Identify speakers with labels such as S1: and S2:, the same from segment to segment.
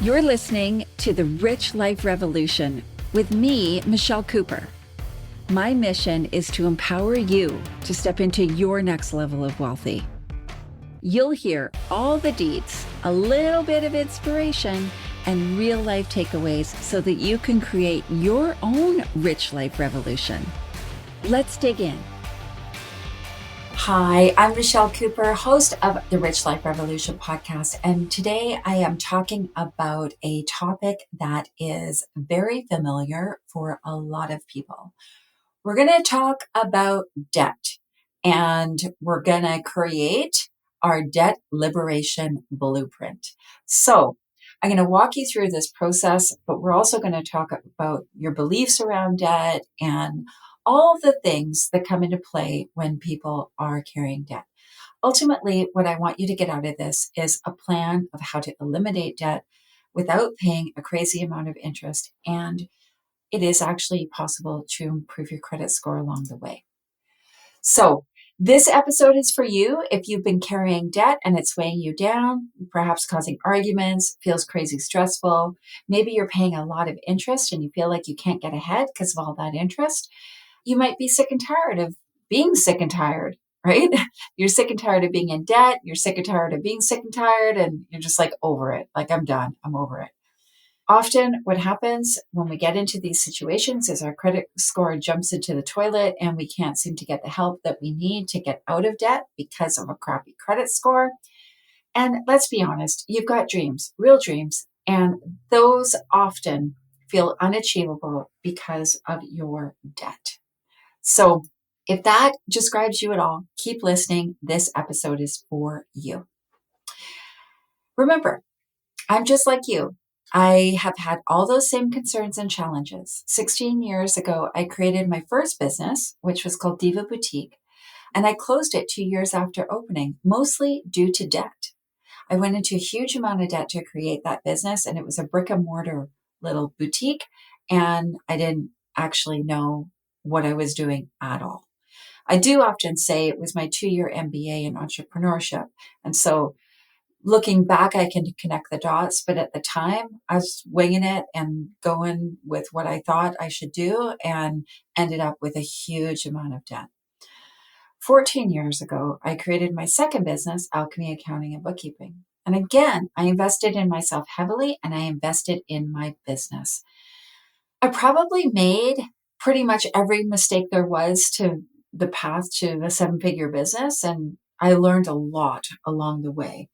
S1: You're listening to The Rich Life Revolution with me, Michelle Cooper. My mission is to empower you to step into your next level of wealthy. You'll hear all the deets, a little bit of inspiration, and real life takeaways so that you can create your own rich life revolution. Let's dig in.
S2: Hi, I'm Michelle Cooper, host of the Rich Life Revolution podcast, and today I am talking about a topic that is very familiar for a lot of people. We're going to talk about debt, and we're going to create our debt liberation blueprint. So I'm going to walk you through this process, but we're also going to talk about your beliefs around debt and all the things that come into play when people are carrying debt. Ultimately, what I want you to get out of this is a plan of how to eliminate debt without paying a crazy amount of interest. And it is actually possible to improve your credit score along the way. So this episode is for you if you've been carrying debt and it's weighing you down, perhaps causing arguments, feels crazy stressful. Maybe you're paying a lot of interest and you feel like you can't get ahead because of all that interest. You might be sick and tired of being sick and tired, right? You're sick and tired of being in debt. You're sick and tired of being sick and tired, and you're just like over it. Like, I'm done. I'm over it. Often what happens when we get into these situations is our credit score jumps into the toilet and we can't seem to get the help that we need to get out of debt because of a crappy credit score. And let's be honest, you've got dreams, real dreams, and those often feel unachievable because of your debt. So if that describes you at all, keep listening. This episode is for you. Remember, I'm just like you. I have had all those same concerns and challenges. 16 years ago, I created my first business, which was called Diva Boutique, and I closed it 2 years after opening, mostly due to debt. I went into a huge amount of debt to create that business, and it was a brick and mortar little boutique, and I didn't actually know what I was doing at all. I do often say it was my 2-year MBA in entrepreneurship. And so looking back, I can connect the dots. But at the time, I was winging it and going with what I thought I should do and ended up with a huge amount of debt. 14 years ago, I created my second business, Alchemy Accounting and Bookkeeping. And again, I invested in myself heavily and I invested in my business. I probably made pretty much every mistake there was to the path to a 7-figure business. And I learned a lot along the way.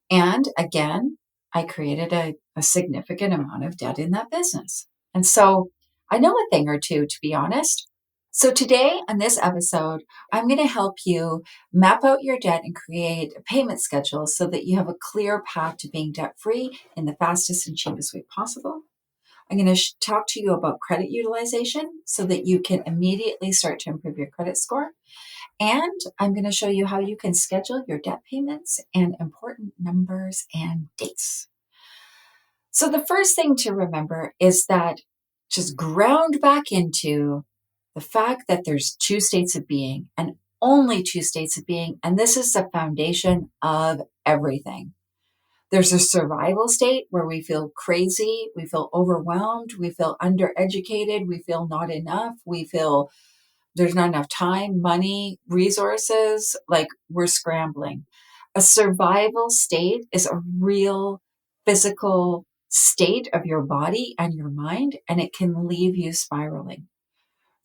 S2: And again, I created a significant amount of debt in that business. And so I know a thing or two, to be honest. So today on this episode, I'm going to help you map out your debt and create a payment schedule so that you have a clear path to being debt-free in the fastest and cheapest way possible. I'm going to talk to you about credit utilization so that you can immediately start to improve your credit score. And I'm going to show you how you can schedule your debt payments and important numbers and dates. So the first thing to remember is that just ground back into the fact that there's 2 states of being and only 2 states of being. And this is the foundation of everything. There's a survival state where we feel crazy, we feel overwhelmed, we feel undereducated, we feel not enough, we feel there's not enough time, money, resources, like we're scrambling. A survival state is a real physical state of your body and your mind, and it can leave you spiraling.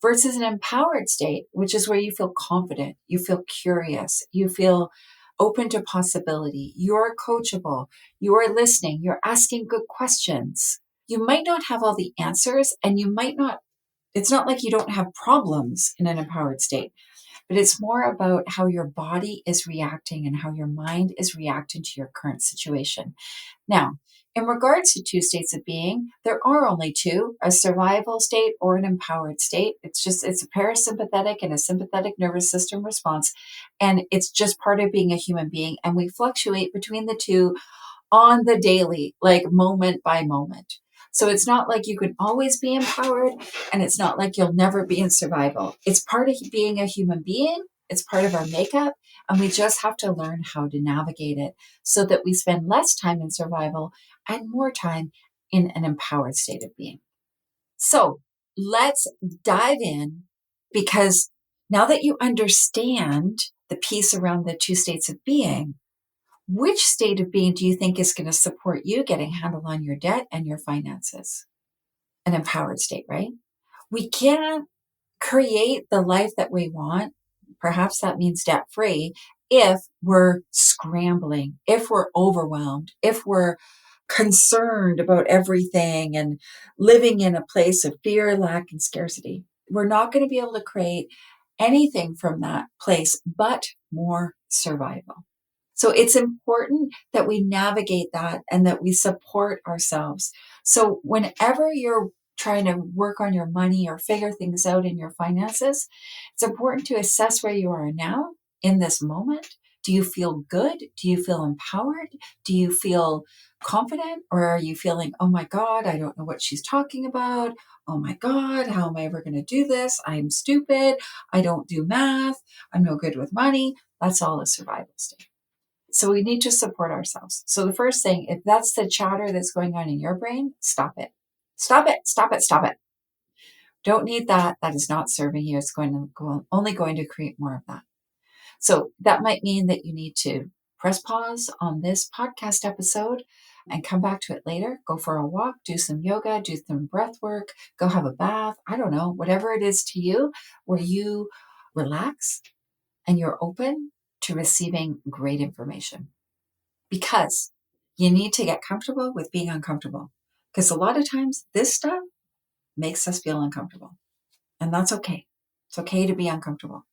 S2: Versus an empowered state, which is where you feel confident, you feel curious, you feel open to possibility, you're coachable, you're listening, you're asking good questions. You might not have all the answers, and you might not, it's not like you don't have problems in an empowered state, but it's more about how your body is reacting and how your mind is reacting to your current situation. Now, in regards to 2 states of being, there are only 2, a survival state or an empowered state. It's a parasympathetic and a sympathetic nervous system response. And it's just part of being a human being. And we fluctuate between the 2 on the daily, like moment by moment. So it's not like you can always be empowered, and it's not like you'll never be in survival. It's part of being a human being. It's part of our makeup, and we just have to learn how to navigate it so that we spend less time in survival and more time in an empowered state of being. So let's dive in, because now that you understand the piece around the two states of being, which state of being do you think is going to support you getting a handle on your debt and your finances? An empowered state, right? We can't create the life that we want. Perhaps that means debt free if we're scrambling, if we're overwhelmed, if we're concerned about everything and living in a place of fear, lack, and scarcity. We're not going to be able to create anything from that place but more survival. So it's important that we navigate that and that we support ourselves. So whenever you're trying to work on your money or figure things out in your finances, it's important to assess where you are now in this moment. Do you feel good? Do you feel empowered? Do you feel confident? Or are you feeling, oh my God, I don't know what she's talking about. Oh my God, how am I ever going to do this? I'm stupid. I don't do math. I'm no good with money. That's all a survival state. So we need to support ourselves. So the first thing, if that's the chatter that's going on in your brain, stop it. Stop it, stop it, stop it. Don't need that. That is not serving you. It's only going to create more of that. So that might mean that you need to press pause on this podcast episode and come back to it later. Go for a walk, do some yoga, do some breath work, go have a bath. I don't know, whatever it is to you, where you relax and you're open to receiving great information. Because you need to get comfortable with being uncomfortable. Because a lot of times this stuff makes us feel uncomfortable. And that's okay. It's okay to be uncomfortable.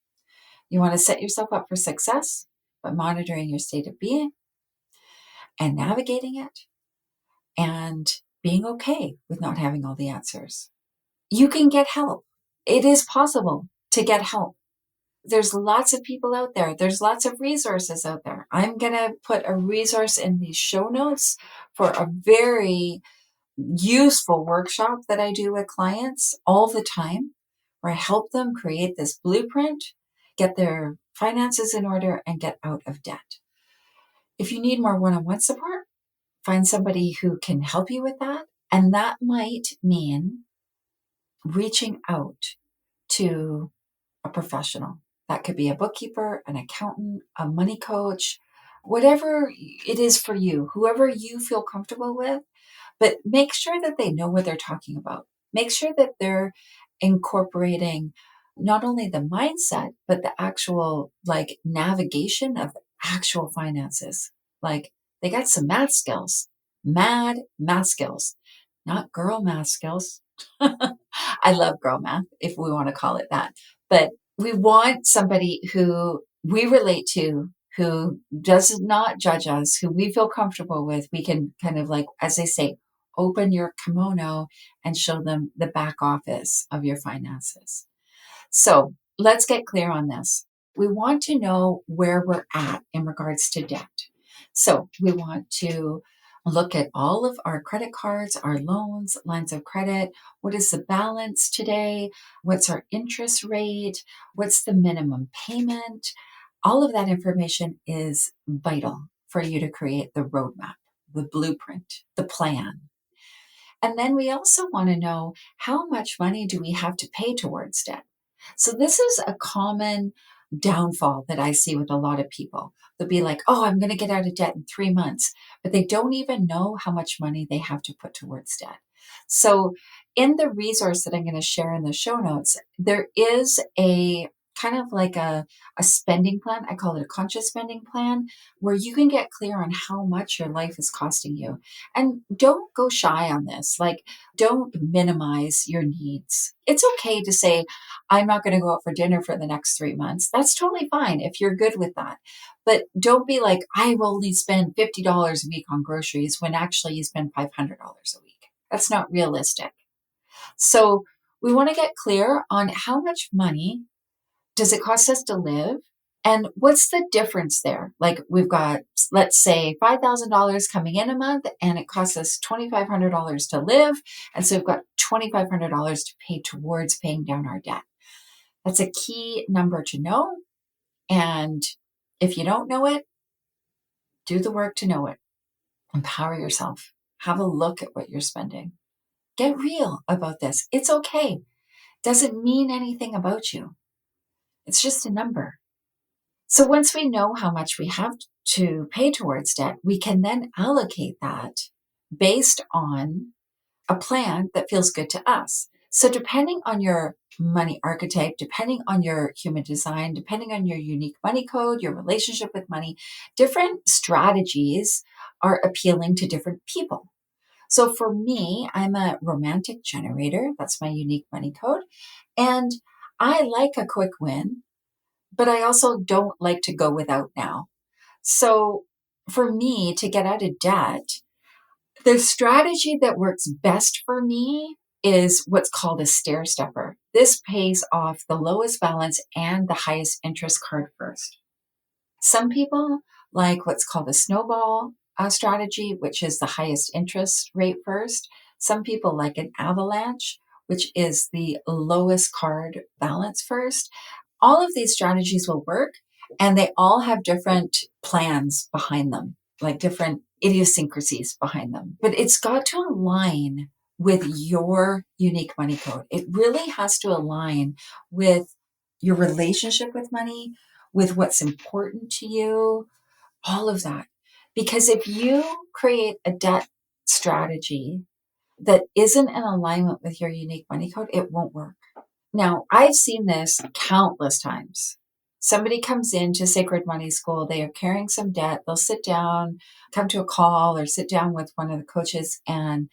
S2: You want to set yourself up for success by monitoring your state of being and navigating it and being okay with not having all the answers. You can get help. It is possible to get help. There's lots of people out there. There's lots of resources out there. I'm going to put a resource in the show notes for a very useful workshop that I do with clients all the time, where I help them create this blueprint, get their finances in order, and get out of debt. If you need more one-on-one support, find somebody who can help you with that. And that might mean reaching out to a professional. That could be a bookkeeper, an accountant, a money coach, whatever it is for you, whoever you feel comfortable with. But make sure that they know what they're talking about. Make sure that they're incorporating not only the mindset, but the actual navigation of the actual finances. Like they got some math skills, mad math skills, not girl math skills. I love girl math, if we want to call it that. But we want somebody who we relate to, who does not judge us, who we feel comfortable with. We can kind of as they say, open your kimono and show them the back office of your finances. So let's get clear on this. We want to know where we're at in regards to debt. So we want to look at all of our credit cards, our loans, lines of credit. What is the balance today? What's our interest rate? What's the minimum payment? All of that information is vital for you to create the roadmap, the blueprint, the plan. And then we also want to know, how much money do we have to pay towards debt? So this is a common downfall that I see with a lot of people. They'll be like, oh, I'm going to get out of debt in 3 months, but they don't even know how much money they have to put towards debt. So in the resource that I'm going to share in the show notes, there is a kind of like a spending plan. I call it a conscious spending plan, where you can get clear on how much your life is costing you. And don't go shy on this. Don't minimize your needs. It's okay to say, I'm not going to go out for dinner for the next 3 months. That's totally fine if you're good with that. But don't be like, I will only spend $50 a week on groceries, when actually you spend $500 a week. That's not realistic. So we want to get clear on how much money does it cost us to live? And what's the difference there? We've got, let's say, $5,000 coming in a month, and it costs us $2,500 to live. And so we've got $2,500 to pay towards paying down our debt. That's a key number to know. And if you don't know it, do the work to know it. Empower yourself. Have a look at what you're spending. Get real about this. It's okay. Doesn't mean anything about you. It's just a number. So once we know how much we have to pay towards debt, we can then allocate that based on a plan that feels good to us. So depending on your money archetype, depending on your human design, depending on your unique money code, your relationship with money, different strategies are appealing to different people. So for me, I'm a romantic generator. That's my unique money code. And I like a quick win, but I also don't like to go without now. So for me to get out of debt, the strategy that works best for me is what's called a stair stepper. This pays off the lowest balance and the highest interest card first. Some people like what's called a snowball strategy, which is the highest interest rate first. Some people like an avalanche, which is the lowest card balance first. All of these strategies will work, and they all have different plans behind them, like different idiosyncrasies behind them. But it's got to align with your unique money code. It really has to align with your relationship with money, with what's important to you, all of that. Because if you create a debt strategy that isn't in alignment with your unique money code, it won't work. Now, I've seen this countless times. Somebody comes into Sacred Money School, they are carrying some debt, they'll sit down, come to a call or sit down with one of the coaches, and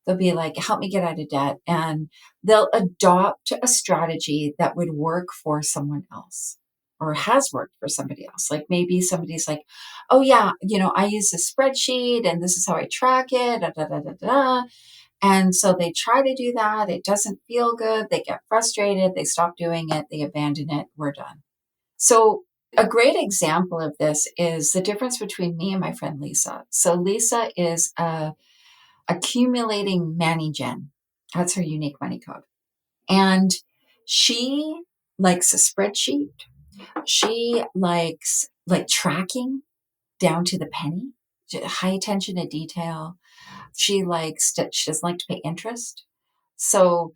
S2: they'll be like, help me get out of debt. And they'll adopt a strategy that would work for someone else or has worked for somebody else. Like maybe somebody's like, oh yeah, I use a spreadsheet and this is how I track it, da, da, da, da, da. And so they try to do that. It doesn't feel good. They get frustrated. They stop doing it. They abandon it. We're done. So a great example of this is the difference between me and my friend Lisa. So Lisa is a accumulating money gen. That's her unique money code. And she likes a spreadsheet. She likes like tracking down to the penny, high attention to detail. She doesn't like to pay interest. So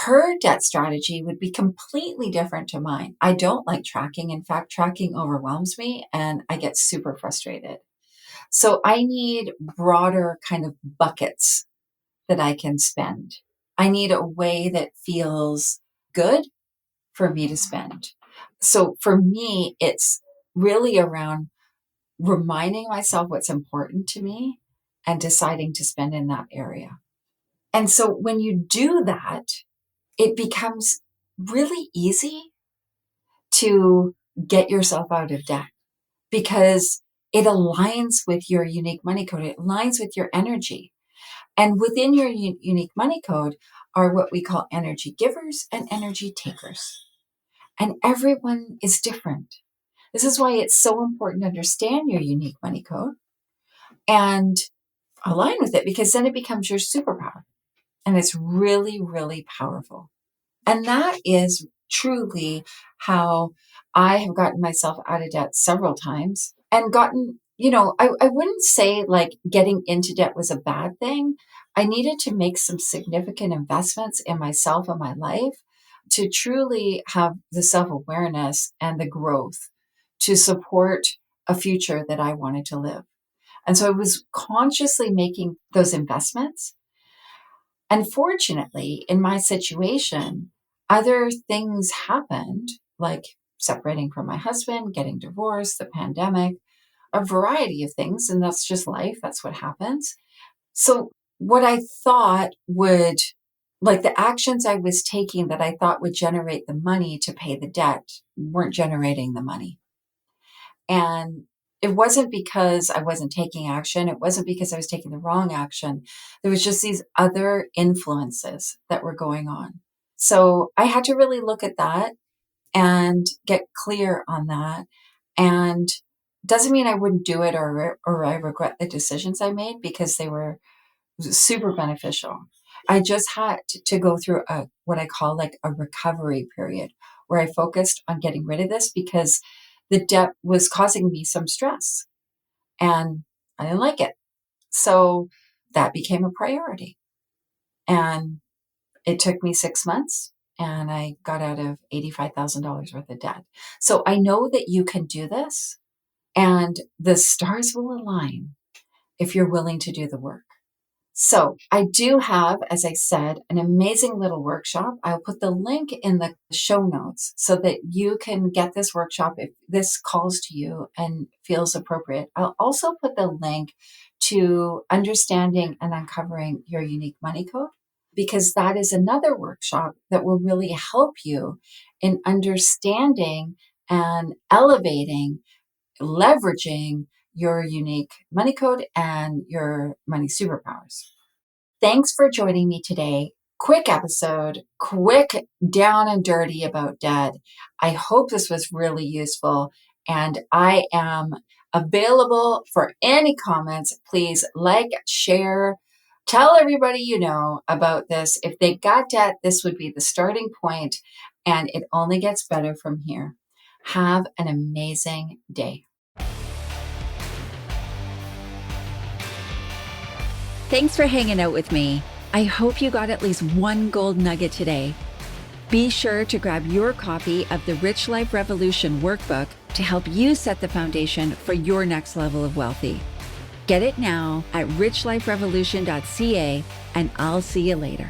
S2: her debt strategy would be completely different to mine. I don't like tracking. In fact, tracking overwhelms me and I get super frustrated. So I need broader kind of buckets that I can spend. I need a way that feels good for me to spend. So for me, it's really around reminding myself what's important to me and deciding to spend in that area. And so when you do that, it becomes really easy to get yourself out of debt because it aligns with your unique money code. It aligns with your energy. And within your unique money code are what we call energy givers and energy takers. And everyone is different. This is why it's so important to understand your unique money code and align with it, because then it becomes your superpower. And it's really, really powerful. And that is truly how I have gotten myself out of debt several times and gotten, I wouldn't say like getting into debt was a bad thing. I needed to make some significant investments in myself and my life to truly have the self-awareness and the growth to support a future that I wanted to live. And so I was consciously making those investments. Unfortunately, in my situation, other things happened, like separating from my husband, getting divorced, the pandemic, a variety of things. And that's just life. That's what happens. So what I thought would, like the actions I was taking that I thought would generate the money to pay the debt weren't generating the money. And it wasn't because I wasn't taking action. It wasn't because I was taking the wrong action. There was just these other influences that were going on. So I had to really look at that and get clear on that. And doesn't mean I wouldn't do it or I regret the decisions I made, because they were super beneficial. I just had to go through what I call like a recovery period where I focused on getting rid of this because the debt was causing me some stress and I didn't like it. So that became a priority. And it took me 6 months and I got out of $85,000 worth of debt. So I know that you can do this and the stars will align if you're willing to do the work. So I do have, as I said, an amazing little workshop. I'll put the link in the show notes so that you can get this workshop if this calls to you and feels appropriate. I'll also put the link to understanding and uncovering your unique money code, because that is another workshop that will really help you in understanding and elevating, leveraging your unique money code and your money superpowers. Thanks for joining me today. Quick episode, quick down and dirty about debt. I hope this was really useful and I am available for any comments. Please like, share, tell everybody you know about this. If they got debt, this would be the starting point and it only gets better from here. Have an amazing day.
S1: Thanks for hanging out with me. I hope you got at least one gold nugget today. Be sure to grab your copy of the Rich Life Revolution workbook to help you set the foundation for your next level of wealthy. Get it now at richliferevolution.ca, and I'll see you later.